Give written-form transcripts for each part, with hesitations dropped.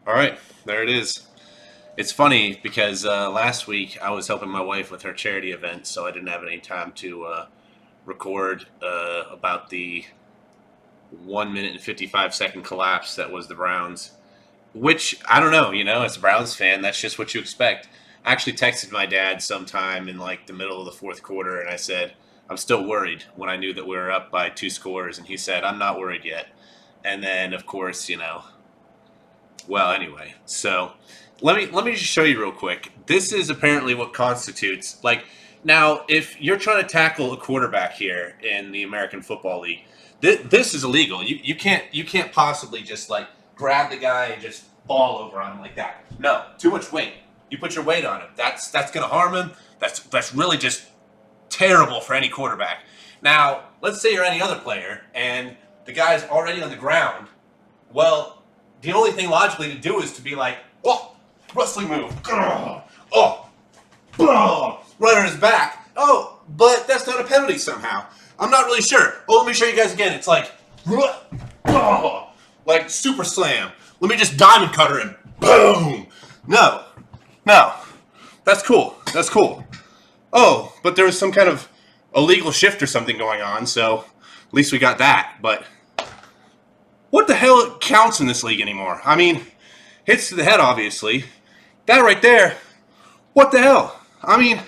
All right, there it is. It's funny because last week I was helping my wife with her charity event, so I didn't have any time to record about the 1 minute and 55-second collapse that was the Browns. Which I don't know, as a Browns fan, that's just what you expect. I actually texted my dad sometime in like the middle of the fourth quarter, and I said I'm still worried when I knew that we were up by two scores, and he said I'm not worried yet. And then, of course, well, anyway, so let me just show you real quick. This is apparently what constitutes like now. If you're trying to tackle a quarterback here in the American Football League, this is illegal. You can't possibly just like grab the guy and just fall over on him like that. No, too much weight. You put your weight on him. That's going to harm him. That's really just terrible for any quarterback. Now, let's say you're any other player and the guy's already on the ground. Well, the only thing logically to do is to be like, oh, wrestling move. Oh, right on his back. Oh, but that's not a penalty somehow. I'm not really sure. Oh, let me show you guys again. It's like super slam. Let me just diamond cutter him. Boom. No. That's cool. Oh, but there was some kind of illegal shift or something going on, so at least we got that. But what the hell counts in this league anymore? I mean, hits to the head, obviously. That right there, what the hell? I mean,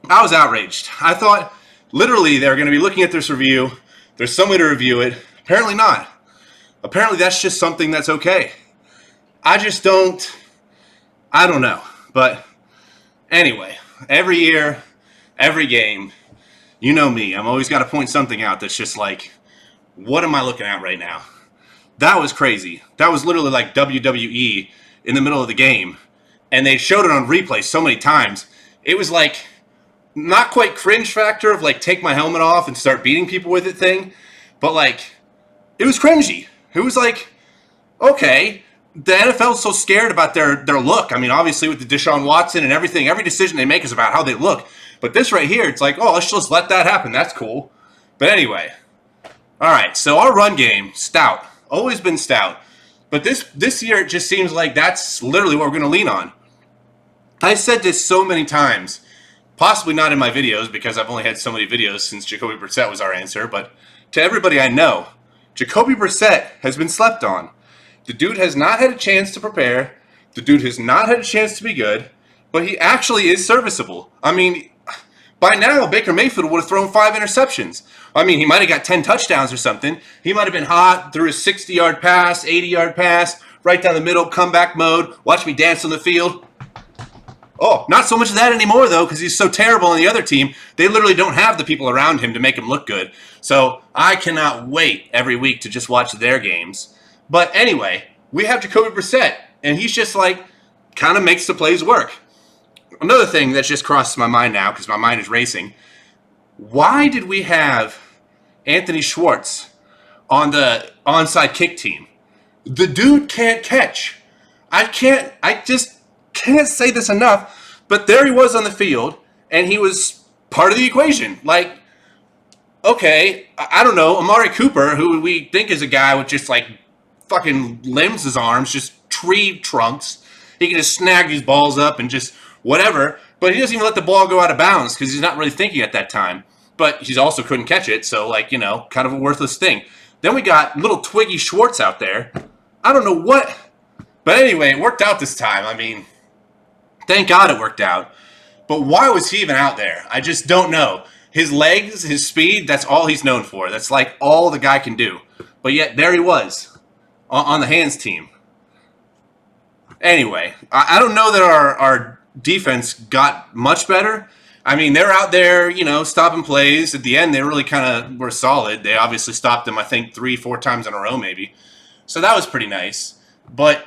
I was outraged. I thought literally they were going to be looking at this review. There's some way to review it. Apparently not. Apparently that's just something that's okay. I don't know. But anyway, every year, every game, you know me. I'm always got to point something out that's just like, what am I looking at right now? That was crazy. That was literally like WWE in the middle of the game. And they showed it on replay so many times. It was like, not quite cringe factor of like take my helmet off and start beating people with it thing. But like, it was cringy. It was like, okay, the NFL's so scared about their look. I mean, obviously with the Deshaun Watson and everything, every decision they make is about how they look. But this right here, it's like, oh, let's just let that happen. That's cool. But anyway, all right, so our run game, stout. Always been stout. But this year, it just seems like that's literally what we're going to lean on. I said this so many times, possibly not in my videos because I've only had so many videos since Jacoby Brissett was our answer, but to everybody I know, Jacoby Brissett has been slept on. The dude has not had a chance to prepare. The dude has not had a chance to be good, but he actually is serviceable. I mean, by now, Baker Mayfield would have thrown 5 interceptions. I mean, he might have got 10 touchdowns or something. He might have been hot, threw a 60-yard pass, 80-yard pass, right down the middle, comeback mode, watch me dance on the field. Oh, not so much of that anymore, though, because he's so terrible on the other team. They literally don't have the people around him to make him look good. So I cannot wait every week to just watch their games. But anyway, we have Jacoby Brissett, and he's just like, kind of makes the plays work. Another thing that just crosses my mind now, because my mind is racing, why did we have Anthony Schwartz on the onside kick team? The dude can't catch. I just can't say this enough, but there he was on the field, and he was part of the equation. Like, okay, I don't know, Amari Cooper, who we think is a guy with just like fucking limbs, his arms, just tree trunks. He can just snag these balls up and just whatever, but he doesn't even let the ball go out of bounds because he's not really thinking at that time. But he also couldn't catch it, so like, kind of a worthless thing. Then we got little Twiggy Schwartz out there. I don't know what, but anyway, it worked out this time. I mean, thank God it worked out. But why was he even out there? I just don't know. His legs, his speed, that's all he's known for. That's like all the guy can do. But yet, there he was on the hands team. Anyway, I don't know that our defense got much better. I mean, they're out there, stopping plays. At the end, they really kind of were solid. They obviously stopped them, I think, 3-4 times in a row maybe. So that was pretty nice. But,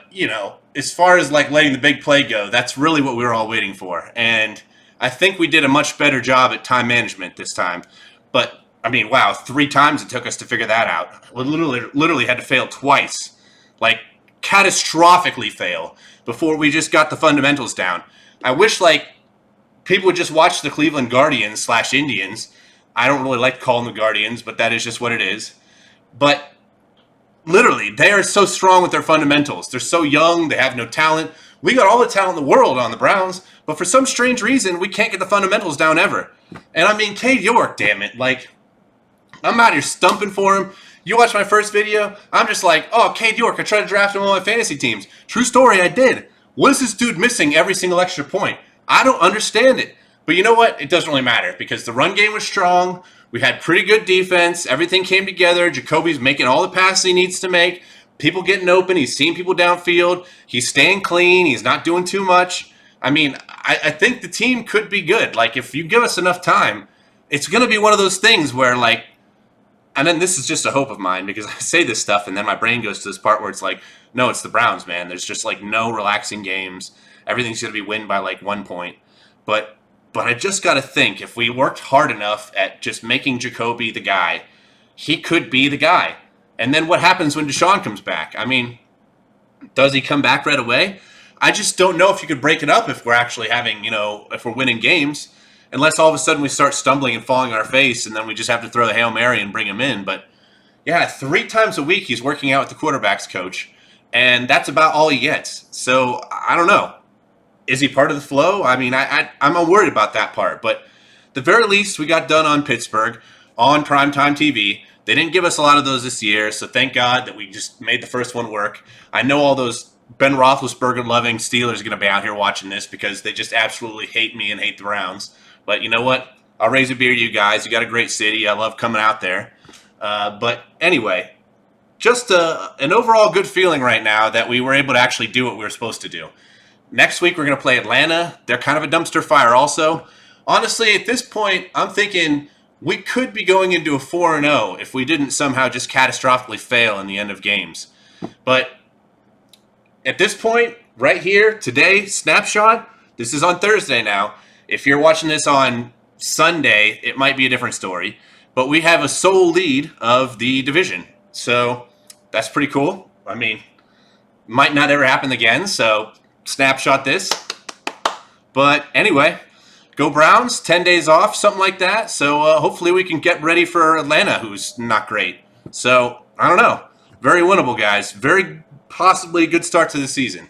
as far as like letting the big play go, that's really what we were all waiting for. And I think we did a much better job at time management this time. But, I mean, wow, 3 times it took us to figure that out. We literally had to fail twice. Like, catastrophically fail before we just got the fundamentals down. I wish, like, people would just watch the Cleveland Guardians / Indians. I don't really like calling them the Guardians, but that is just what it is. But Literally, they are so strong with their fundamentals. They're so young. They have no talent. We got all the talent in the world on the Browns, but for some strange reason, we can't get the fundamentals down ever. And I mean, Cade York, damn it. Like, I'm out here stumping for him. You watch my first video, I'm just like, oh, Cade York, I tried to draft him on my fantasy teams. True story, I did. What is this dude missing every single extra point? I don't understand it. But you know what? It doesn't really matter because the run game was strong. We had pretty good defense. Everything came together. Jacoby's making all the passes he needs to make. People getting open. He's seeing people downfield. He's staying clean. He's not doing too much. I mean, I think the team could be good. Like, if you give us enough time, it's going to be one of those things where, like, and then this is just a hope of mine because I say this stuff and then my brain goes to this part where it's like, no, it's the Browns, man. There's just, like, no relaxing games. Everything's going to be win by, like, 1 point. But I just got to think, if we worked hard enough at just making Jacoby the guy, he could be the guy. And then what happens when Deshaun comes back? I mean, does he come back right away? I just don't know if you could break it up if we're actually having, if we're winning games, unless all of a sudden we start stumbling and falling on our face and then we just have to throw the Hail Mary and bring him in. But yeah, 3 times a week he's working out with the quarterback's coach, and that's about all he gets. So I don't know. Is he part of the flow? I mean, I'm worried about that part. But the very least, we got done on Pittsburgh on primetime TV. They didn't give us a lot of those this year, so thank God that we just made the first one work. I know all those Ben Roethlisberger-loving Steelers are going to be out here watching this because they just absolutely hate me and hate the Browns. But you know what? I'll raise a beer to you guys. You got a great city. I love coming out there. But anyway, just an overall good feeling right now that we were able to actually do what we were supposed to do. Next week, we're going to play Atlanta. They're kind of a dumpster fire also. Honestly, at this point, I'm thinking we could be going into a 4-0 if we didn't somehow just catastrophically fail in the end of games. But at this point, right here, today, snapshot, this is on Thursday now. If you're watching this on Sunday, it might be a different story. But we have a sole lead of the division. So that's pretty cool. I mean, might not ever happen again, so snapshot this. But anyway, go Browns, 10 days off, something like that. So hopefully we can get ready for Atlanta, who's not great. So I don't know. Very winnable, guys. Very possibly a good start to the season.